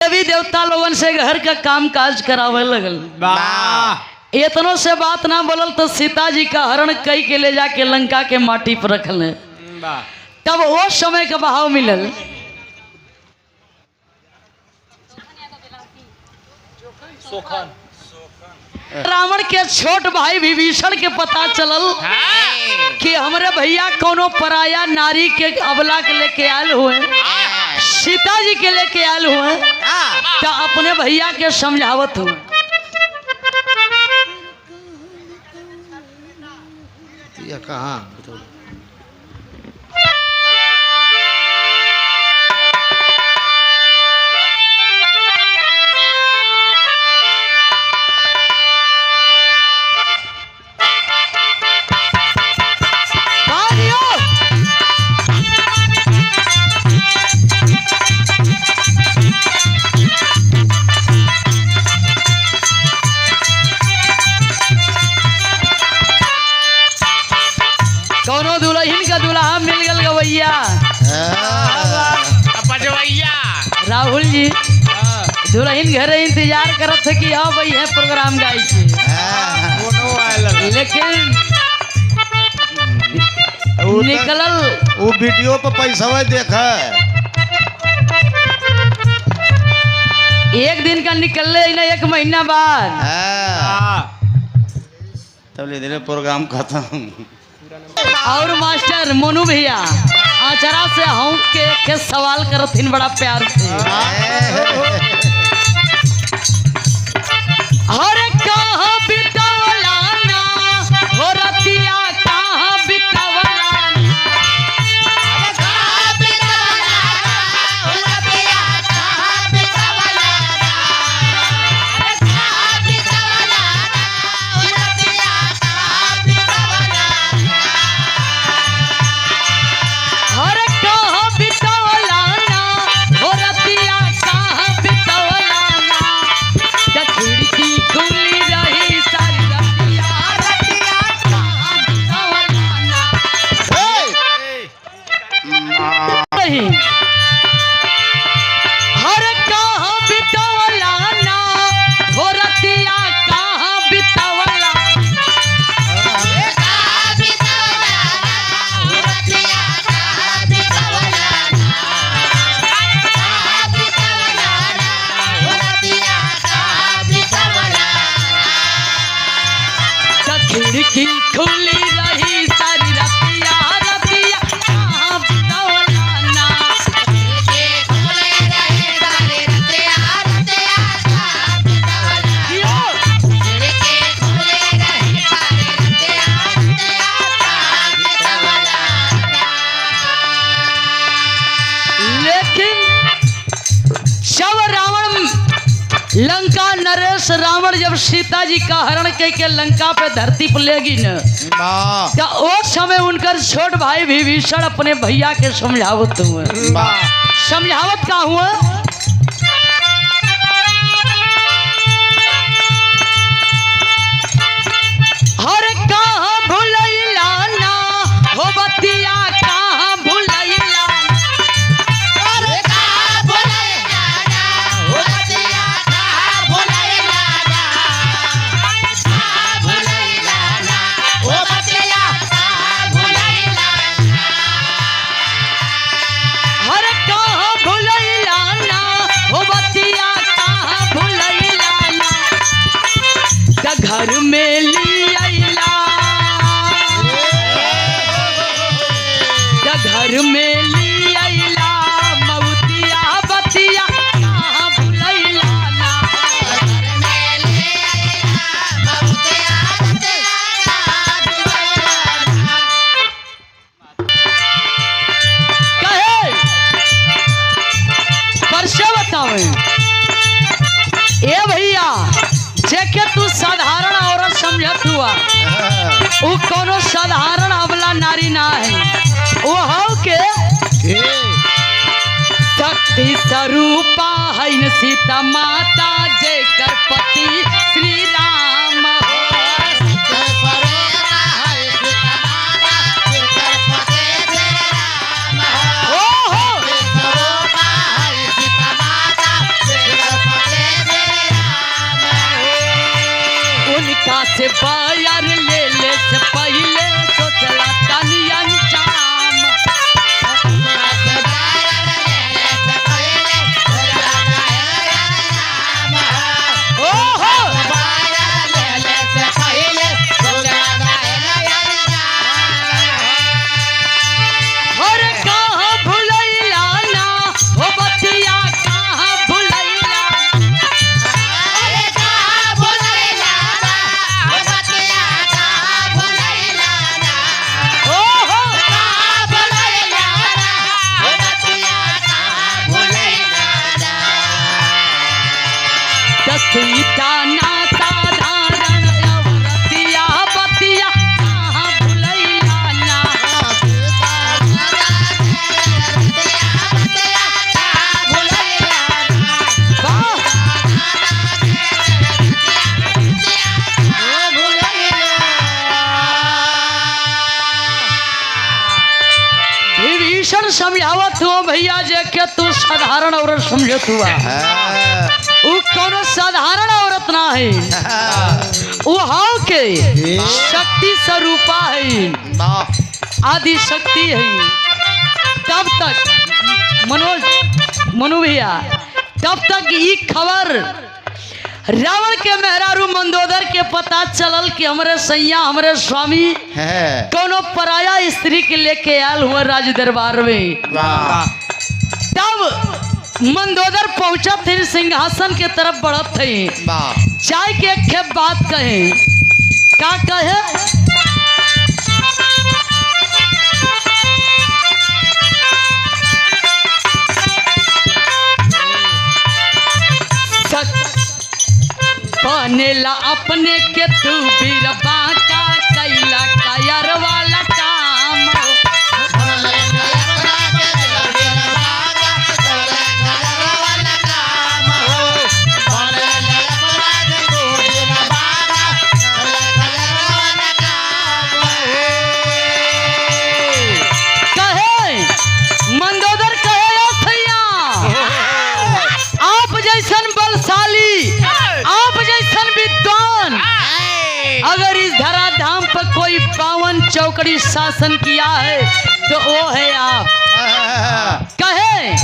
देवी देवता लोगन से घर का काम काज करावे लगल। इतनों से बात ना बोलल तो सीता जी का हरण कई के ले जाके लंका के माटी पर रखल। तब वो समय का बहाव मिलल। रावण के छोट भाई विभीषण के पता चलल कि हमरे भैया कोनो पराया नारी के अबला के लेके आयल हुए, सीता जी के लेके आयल हुए, तो अपने भैया के समझावत हुए। कहाँ कोनो दुल्हन का दुल्हा मिल गल गवैया राहुल जी दुल्हन घर इंतजार करत थे कि हाँ भाई है प्रोग्राम गाई के, लेकिन निकलल वो वीडियो पर पैसा देखा एक दिन का निकलले ना 1 महीना बाद तब ले प्रोग्राम खत्म। और मास्टर मोनू भैया आचरा से हम के सवाल करथिन बड़ा प्यार से। अरे कहाँ बितावला ना हो रतिया, कहाँ बितावला ना, अरे कहाँ बितावला ना हो रतिया, कहाँ बितावला ना, अरे कहाँ बितावला ना हो रतिया, कहाँ बितावला ना, अरे कहाँ बितावला ना हो रतिया, कहाँ बितावला ना, खिड़की खुली रही सारी रतिया, रतिया कहाँ बितावला ना, नहीं अरे कहाँ बितावला ना हो रतिया, कहाँ बितावला, कहाँ बितावला ना हो रतिया, कहाँ बितावला ना, कहाँ बितावला ना हो रतिया, कहाँ बितावला ना, खिड़की खुली रही सारी रतिया, रतिया कहाँ बितावला ना, खिड़की खुली रही सारी रतिया, रतिया कहाँ बितावला ना, खिड़की खुली रही सारी रतिया, रतिया कहाँ बितावला ना। लेकिन जब रावण लंका नरेश रावण जब सीता जी का हरण के लंका पे धरती पर लेगी न, तो उस समय उनकर छोट भाई विभीषण अपने भैया के समझावत हुए। समझावत का हुआ, हर कहाँ भुलैला ना हो बतिया, कहाँ भुलैला, अरे कहाँ भुलैला ना हो बतिया, कहाँ भुलैला ना, कहाँ भुलैला ना हो बतिया, कहाँ भुलैला ना, अरे कहाँ भुलैला ना हो बतिया, कहाँ भुलैला ना, का घर में ली आइला, का घर में ली आइला, मौतिया बतिया कहाँ भुलैला ना, घर में ली आइला, मौतिया बतिया कहाँ भुलैला ना, कहे परसे बतावे ए भैया, जेके तू साधारण औरत समझत हुआ, वो कोनो साधारण अबला नारी ना है, वो हो के शक्ति स्वरूपा है न सीता माता, जेकर पति श्री राम हो, सीता ना साधारण अवरतिया बतिया कहाँ भुलैया ना विभीषण समझावत हो भैया जे के तू साधारण औरत समझत हुआ उ कोनो साधारण औरत ना है उ हाव के शक्ति स्वरूपा है आदि शक्ति है। तब तक मनु भैया तब तक ये खबर रावण के मेहरारू मंदोदर के पता चलल कि हमरे सैया हमरे स्वामी कोनो पराया स्त्री के लेके आयल हुआ राज दरबार में। तब मंदोदर पहुंचा थे सिंहासन के तरफ बढ़त थे चाय के एक खेप बात कहे का कहे बनेला अपने के तू बीरबा का कैला कायर वाला काम कहे मंदोदर कहे ओ सैया आप जैसन बलशाली आप जैसन विद्वान अगर इस धराधाम पर कोई पावन चौकड़ी शासन किया है तो वो है आप। कहे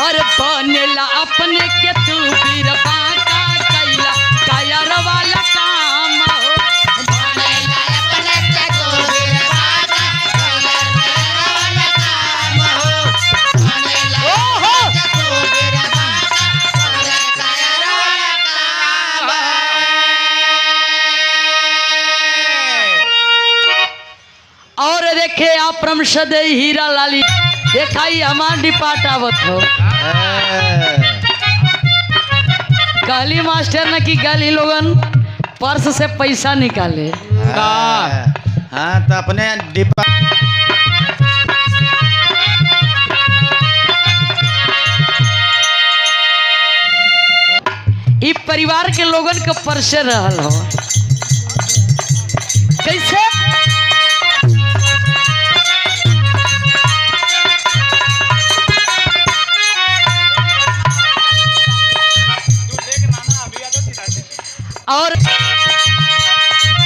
और बनेला अपने के तू बीरबा का कैला कायर वाला काम हो और देखे आप प्रमशद हीरा लाली देखा ही हमार डिपार्ट आवत हो कहली मास्टर ने की गली लोगन पर्स से पैसा निकाले हाँ तो अपने डिब्बा ई परिवार के लोगन के परसे रहल हो कैसे और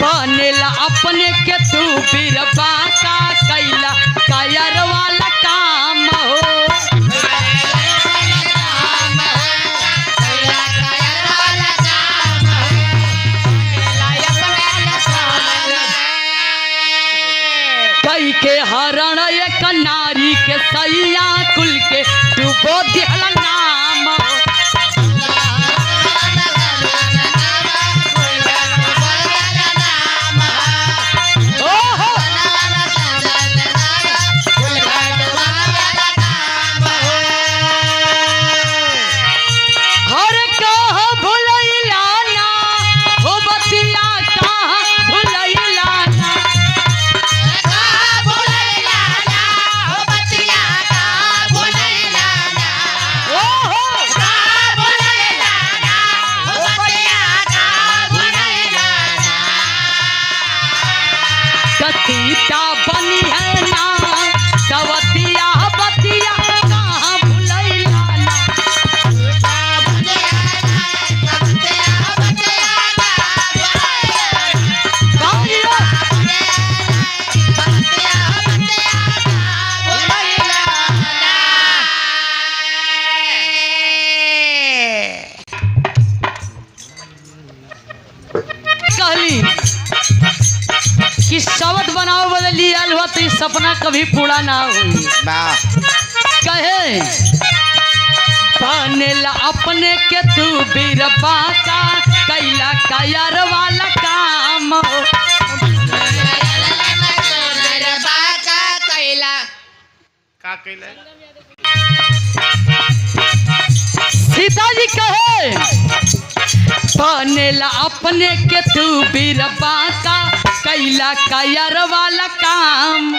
बनेला अपने के तू बीरबा का कैला कायर वाला काम हो कई के हरण एक नारी के सैया कुल के डूबो दिहला नाम हो सीता बनी है ना सवतिया बतिया कहाँ भुलैला ना कहली कि शब्द बनाओ बदली आल हुआ तो सपना कभी पूरा ना हुई कहे बनेला अपने के तू बीरबा का कैला कायर वाला काम हो का कैले सीता जी कहे बनेला अपने के तू बीरबा का कैला कायर वाला काम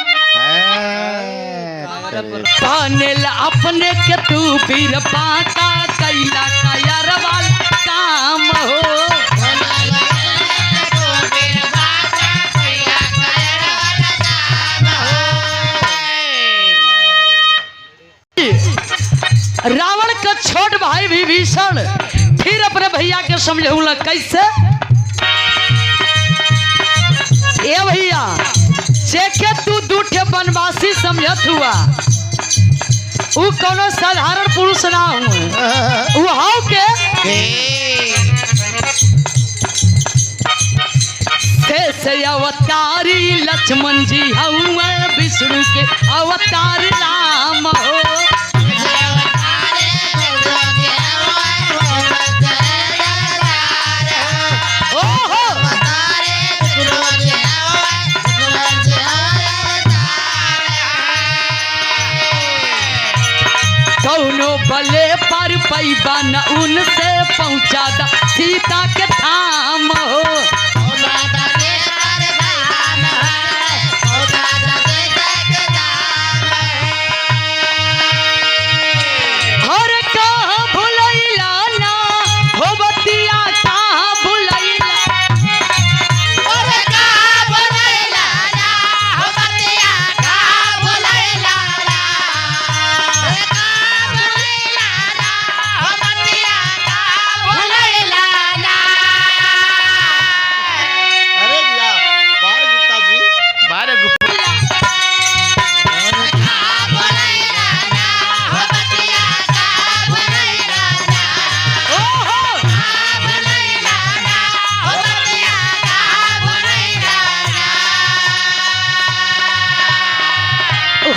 बनेला अपने के तू बीरबा का कैला कायर वाला काम हो रावण का छोट भाई विभीषण फिर अपने भैया के समझौला कैसे ए भैया जेके तू दूठे वनवासी समझत हुआ उ कोनो साधारण पुरुष ना हुए उ हाउ के से अवतारी लक्ष्मण जी हुए विष्णु के अवतार राम हो भले पर पैबा न उनसे पहुंचा दा सीता के धाम हो हर कहाँ भुलैला ना हो बतिया कहाँ भुलैला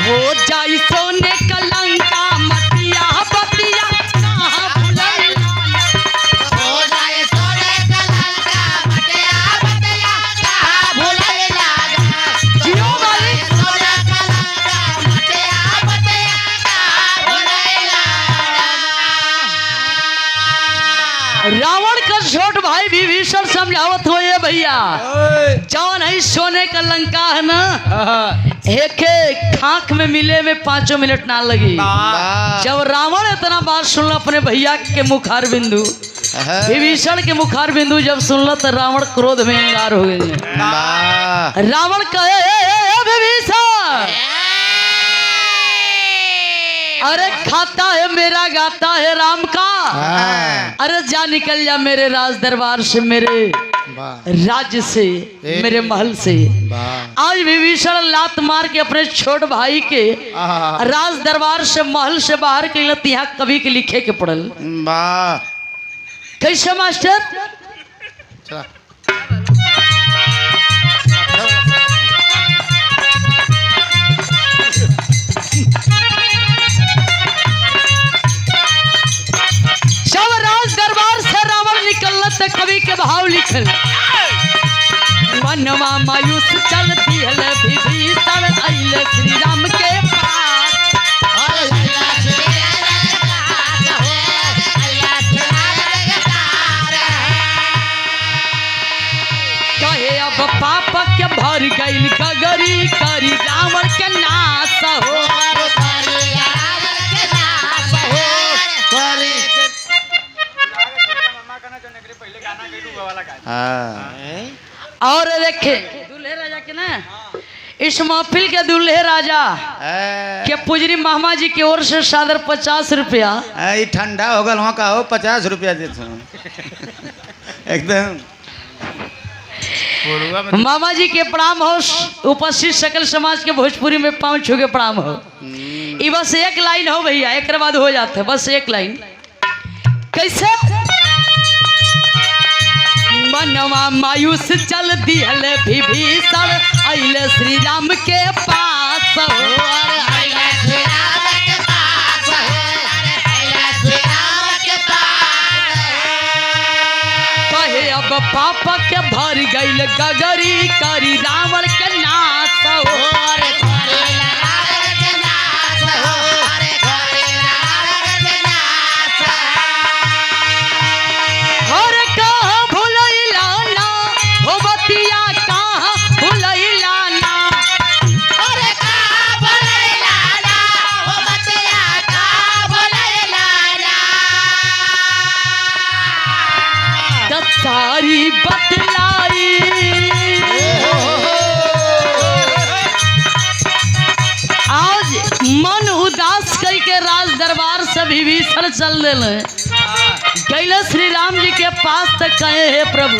हो जाई सोने कलंका मतिया बतिया कहाँ भुलैला हो जाए सोने कलंका मतिया बतिया कहाँ भुलैला जियो वाली सोने कलंका मतिया बतिया कहाँ भुलैला रावण का छोट भाई विभीषण समझावत हो ये भैया जौन है सोने का लंका है ना एक खाक में मिले में 5 मिनट ना लगी जब रावण इतना बात सुनल अपने भैया के मुखार बिंदु विभीषण के मुखार बिंदु जब सुनल तो रावण क्रोध में अंगार हो गए रावण कहे विभीषण अरे खाता है मेरा गाता है राम का अरे जा निकल जा मेरे राज दरबार से मेरे राज्य से मेरे महल से आज विभीषण लात मार के अपने छोट भाई के राज दरबार से महल से बाहर के यहाँ कवि के लिखे के पड़ल कैसे मास्टर जब राज दरबार से रावण निकलत तो कवि के भाव लिखल मनवा मायूस चल दिहल विभीषण अइले श्री राम के पास कहे अब पाप के भर गइल गगरी करी रावण के नाश हो और देखे दूल्हे राजा के ना इस महफिल के दूल्हे राजा के पुजरी मामा जी की ओर से सादर 50 रुपया ठंडा हो गल का हो 50 रुपया देते एकदम मामा जी के प्रणाम हो उपस्थित सकल समाज के भोजपुरी में पाँव छू के प्रणाम हो ये बस एक लाइन हो भैया एक बाद हो जाते बस एक लाइन कैसे मनवा मायूस चल दिहल विभीषण अइले श्री राम के पास कहे अब पाप के भर गइल गगरी करी रावण के नाश हो विभीषण चल दिले गैले श्री राम जी के पास तक कहे हे प्रभु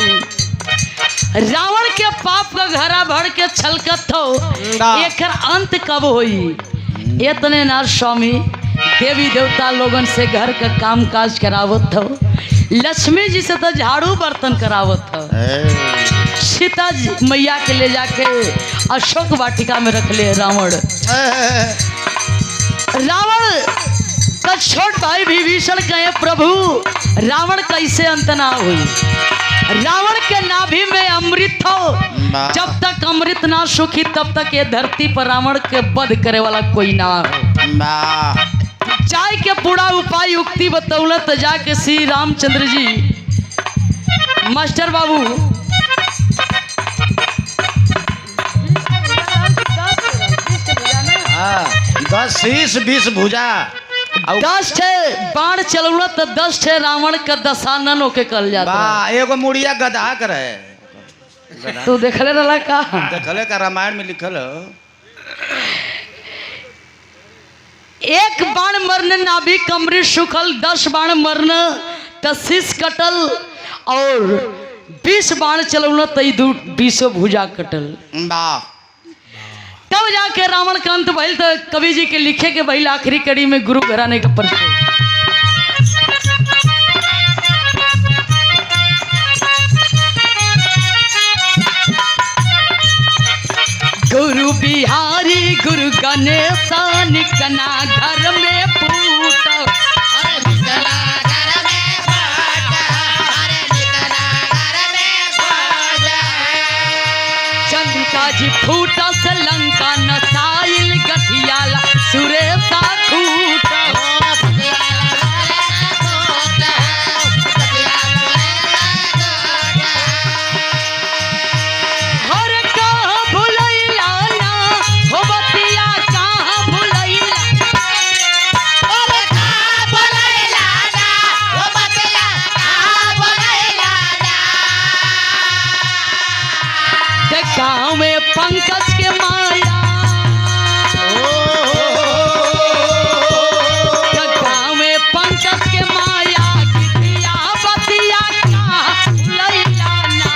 रावण के पाप का घरा भर के छलकत हो एकर अंत कब होई। इतने ना स्वामी देवी देवता लोगन से घर का काम काज करावत हो, लक्ष्मी जी से तो झाड़ू बर्तन करावत हो, सीता जी मैया के ले जाके अशोक वाटिका में रख ले रावण। रावण का छोट भाई विभीषण कहे प्रभु रावण कैसे अंत ना हुई। रावण के नाभि में अमृत हो, जब तक अमृत ना सुखी तब तक ये धरती पर रावण के वध करे वाला कोई ना हो। चाय के पूरा उपाय युक्ति बतौलत जाके श्री रामचंद्र जी मास्टर बाबू दस शीश 20 भुजा 10 ठे बाण चलौलत तो 10 ठे रावण का दशानन होके कल जाता। एगो मुड़िया गधा करे तू देखले रहला का? देखले का रामायण में लिखल हो। एक बाण मरने नाभि कमरी सुखल, 10 बाण मरने तो शीश कटल और 20 बाण चलौल तो 20 भुजा कटल। तब जाके रावण का अंत भइल। तो कवि जी के लिखे के भइल आखिरी कड़ी में गुरु घराने का परिचय। गुरु बिहारी गुरु गणेश निकना घर में फूट, चंद्रिका जी फूटा से लंका नसाइल गठियाला सुरेशा खूट। गाँव में पंकज के माया, गाँव में पंकज के माया कितिया बतिया का लैलाना।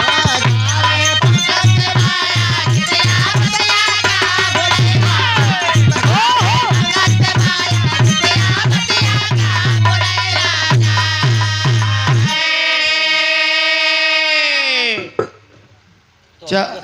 च